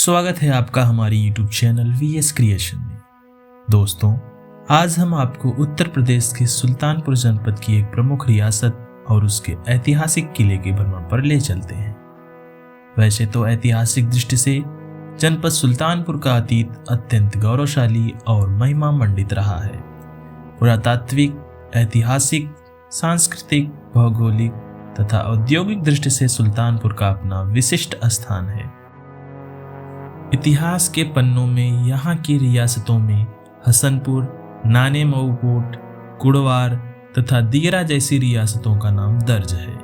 स्वागत है आपका हमारी YouTube चैनल VS क्रिएशन में। दोस्तों, आज हम आपको उत्तर प्रदेश के सुल्तानपुर जनपद की एक प्रमुख रियासत और उसके ऐतिहासिक किले के भ्रमण पर ले चलते हैं। वैसे तो ऐतिहासिक दृष्टि से जनपद सुल्तानपुर का अतीत अत्यंत गौरवशाली और महिमा मंडित रहा है। पुरातात्विक, ऐतिहासिक, सांस्कृतिक, भौगोलिक तथा औद्योगिक दृष्टि से सुल्तानपुर का अपना विशिष्ट स्थान है। इतिहास के पन्नों में यहाँ की रियासतों में हसनपुर, नानेमऊ कोट, कुड़वार तथा दियरा जैसी रियासतों का नाम दर्ज है।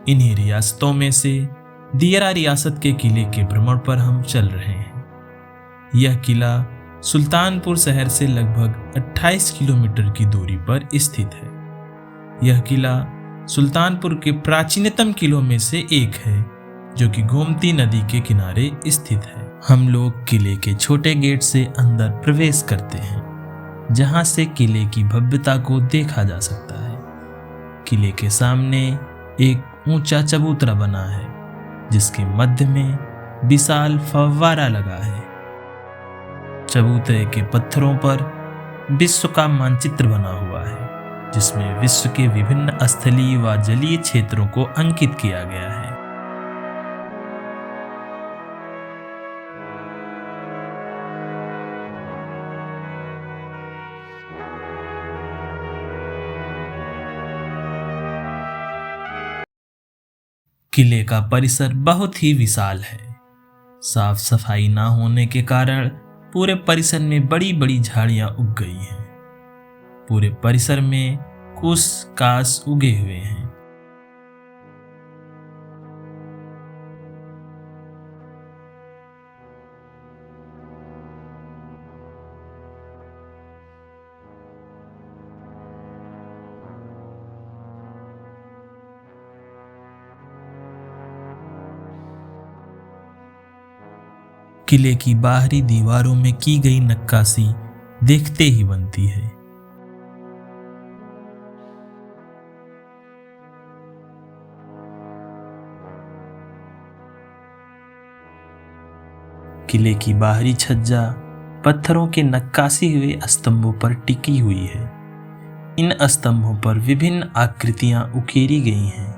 इन्हीं रियासतों में से दियरा रियासत के किले के भ्रमण पर हम चल रहे हैं। यह किला सुल्तानपुर शहर से लगभग 28 किलोमीटर की दूरी पर स्थित है। यह किला सुल्तानपुर के प्राचीनतम किलों में से एक है, जो कि गोमती नदी के किनारे स्थित है। हम लोग किले के छोटे गेट से अंदर प्रवेश करते हैं, जहां से किले की भव्यता को देखा जा सकता है। किले के सामने एक ऊंचा चबूतरा बना है, जिसके मध्य में विशाल फव्वारा लगा है। चबूतरे के पत्थरों पर विश्व का मानचित्र बना हुआ है, जिसमें विश्व के विभिन्न स्थलीय व जलीय क्षेत्रों को अंकित किया गया है। किले का परिसर बहुत ही विशाल है। साफ सफाई ना होने के कारण पूरे परिसर में बड़ी बड़ी झाड़ियां उग गई हैं। पूरे परिसर में कुश काश उगे हुए हैं। किले की बाहरी दीवारों में की गई नक्काशी देखते ही बनती है। किले की बाहरी छज्जा पत्थरों के नक्काशी हुए स्तंभों पर टिकी हुई है। इन स्तंभों पर विभिन्न आकृतियां उकेरी गई हैं।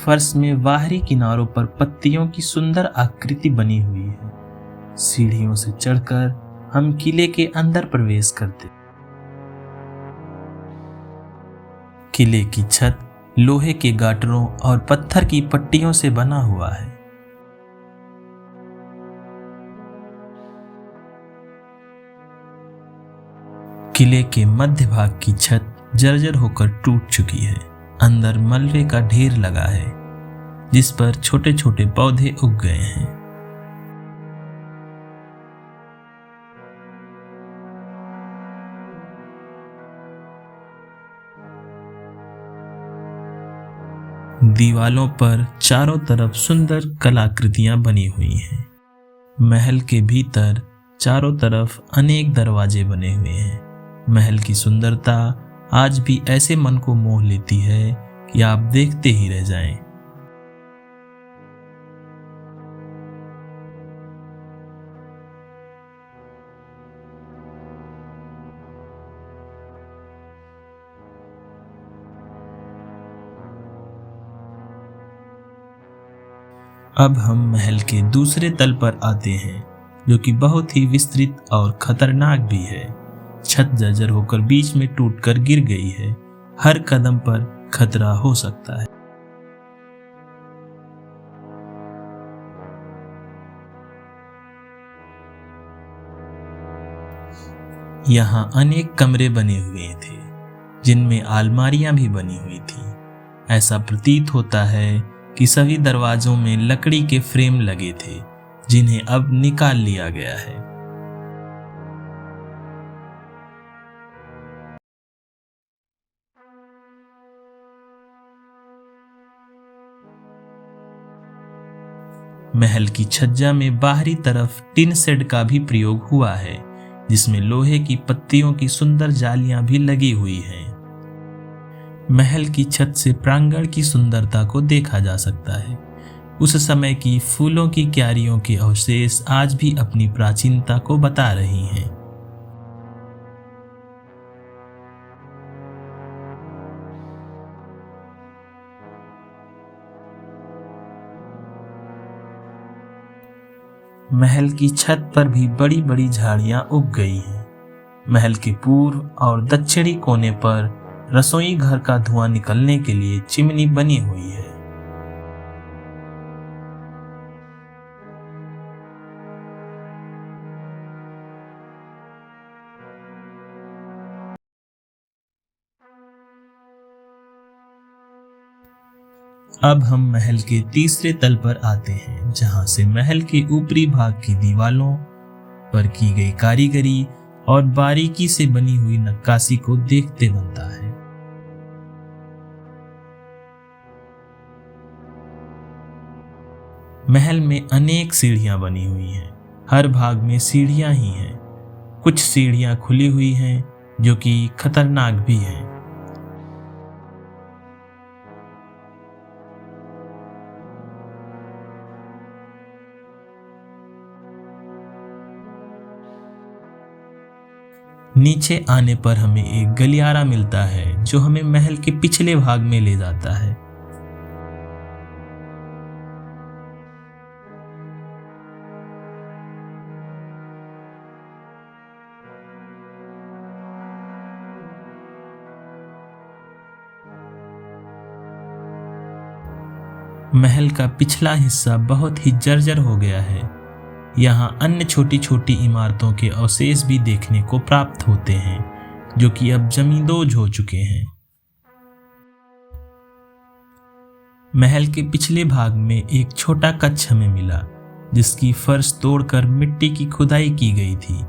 फर्श में बाहरी किनारों पर पत्तियों की सुंदर आकृति बनी हुई है। सीढ़ियों से चढ़कर हम किले के अंदर प्रवेश करते। किले की छत लोहे के गाटरों और पत्थर की पट्टियों से बना हुआ है। किले के मध्य भाग की छत जर्जर होकर टूट चुकी है। अंदर मलबे का ढेर लगा है, जिस पर छोटे छोटे पौधे उग गए हैं। दीवालों पर चारों तरफ सुंदर कलाकृतियां बनी हुई हैं। महल के भीतर चारों तरफ अनेक दरवाजे बने हुए हैं। महल की सुंदरता आज भी ऐसे मन को मोह लेती है कि आप देखते ही रह जाएं। अब हम महल के दूसरे तल पर आते हैं, जो कि बहुत ही विस्तृत और खतरनाक भी है। छत जर्जर होकर बीच में टूटकर गिर गई है। हर कदम पर खतरा हो सकता है। यहाँ अनेक कमरे बने हुए थे, जिनमें अलमारियां भी बनी हुई थी। ऐसा प्रतीत होता है कि सभी दरवाजों में लकड़ी के फ्रेम लगे थे, जिन्हें अब निकाल लिया गया है। महल की छज्जा में बाहरी तरफ टिन शेड का भी प्रयोग हुआ है, जिसमें लोहे की पत्तियों की सुंदर जालियां भी लगी हुई हैं। महल की छत से प्रांगण की सुंदरता को देखा जा सकता है। उस समय की फूलों की क्यारियों के अवशेष आज भी अपनी प्राचीनता को बता रही हैं। महल की छत पर भी बड़ी बड़ी झाड़ियां उग गई हैं। महल के पूर्व और दक्षिणी कोने पर रसोई घर का धुआं निकलने के लिए चिमनी बनी हुई है। अब हम महल के तीसरे तल पर आते हैं, जहां से महल के ऊपरी भाग की दीवारों पर की गई कारीगरी और बारीकी से बनी हुई नक्काशी को देखते बनता है। महल में अनेक सीढ़ियां बनी हुई हैं। हर भाग में सीढ़ियां ही हैं। कुछ सीढ़ियां खुली हुई हैं, जो कि खतरनाक भी हैं। नीचे आने पर हमें एक गलियारा मिलता है, जो हमें महल के पिछले भाग में ले जाता है। महल का पिछला हिस्सा बहुत ही जर्जर हो गया है। यहाँ अन्य छोटी छोटी इमारतों के अवशेष भी देखने को प्राप्त होते हैं, जो कि अब जमींदोज हो चुके हैं। महल के पिछले भाग में एक छोटा कक्ष हमें मिला, जिसकी फर्श तोड़कर मिट्टी की खुदाई की गई थी,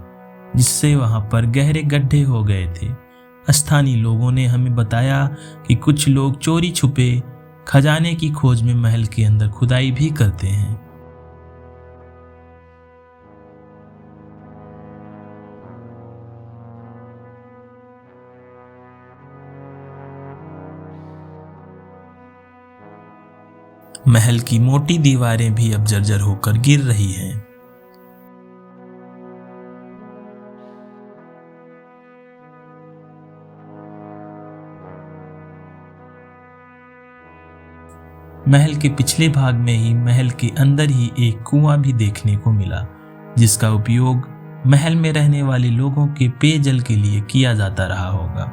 जिससे वहां पर गहरे गड्ढे हो गए थे। स्थानीय लोगों ने हमें बताया कि कुछ लोग चोरी छुपे खजाने की खोज में महल के अंदर खुदाई भी करते हैं। महल की मोटी दीवारें भी अब जर्जर होकर गिर रही हैं। महल के पिछले भाग में ही महल के अंदर ही एक कुआं भी देखने को मिला, जिसका उपयोग महल में रहने वाले लोगों के पेयजल के लिए किया जाता रहा होगा।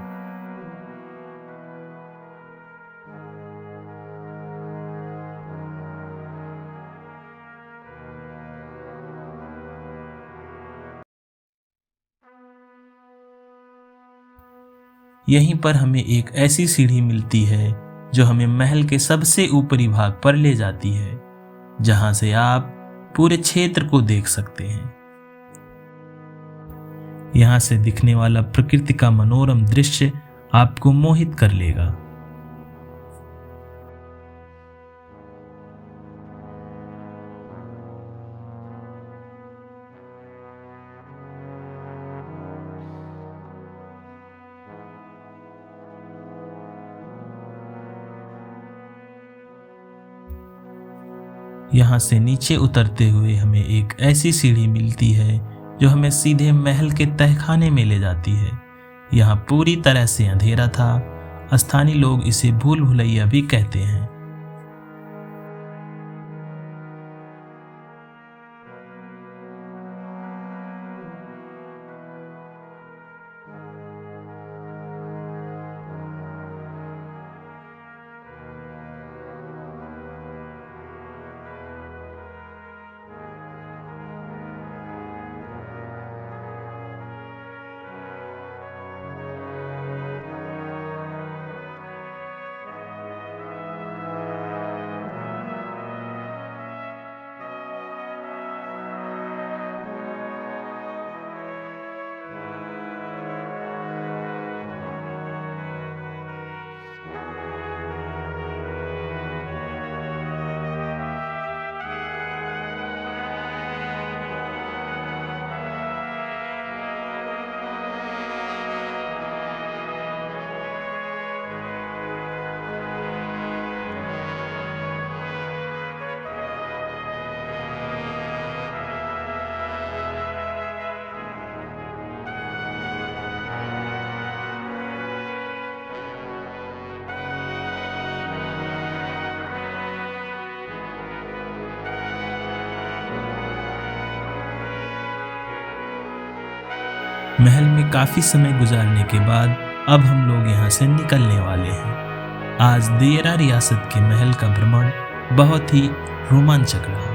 यहीं पर हमें एक ऐसी सीढ़ी मिलती है जो हमें महल के सबसे ऊपरी भाग पर ले जाती है, जहां से आप पूरे क्षेत्र को देख सकते हैं। यहां से दिखने वाला प्रकृति का मनोरम दृश्य आपको मोहित कर लेगा। यहाँ से नीचे उतरते हुए हमें एक ऐसी सीढ़ी मिलती है जो हमें सीधे महल के तहखाने में ले जाती है। यहाँ पूरी तरह से अंधेरा था। स्थानीय लोग इसे भूल भुलैया भी कहते हैं। महल में काफ़ी समय गुजारने के बाद अब हम लोग यहाँ से निकलने वाले हैं। आज दियरा रियासत के महल का भ्रमण बहुत ही रोमांचक रहा।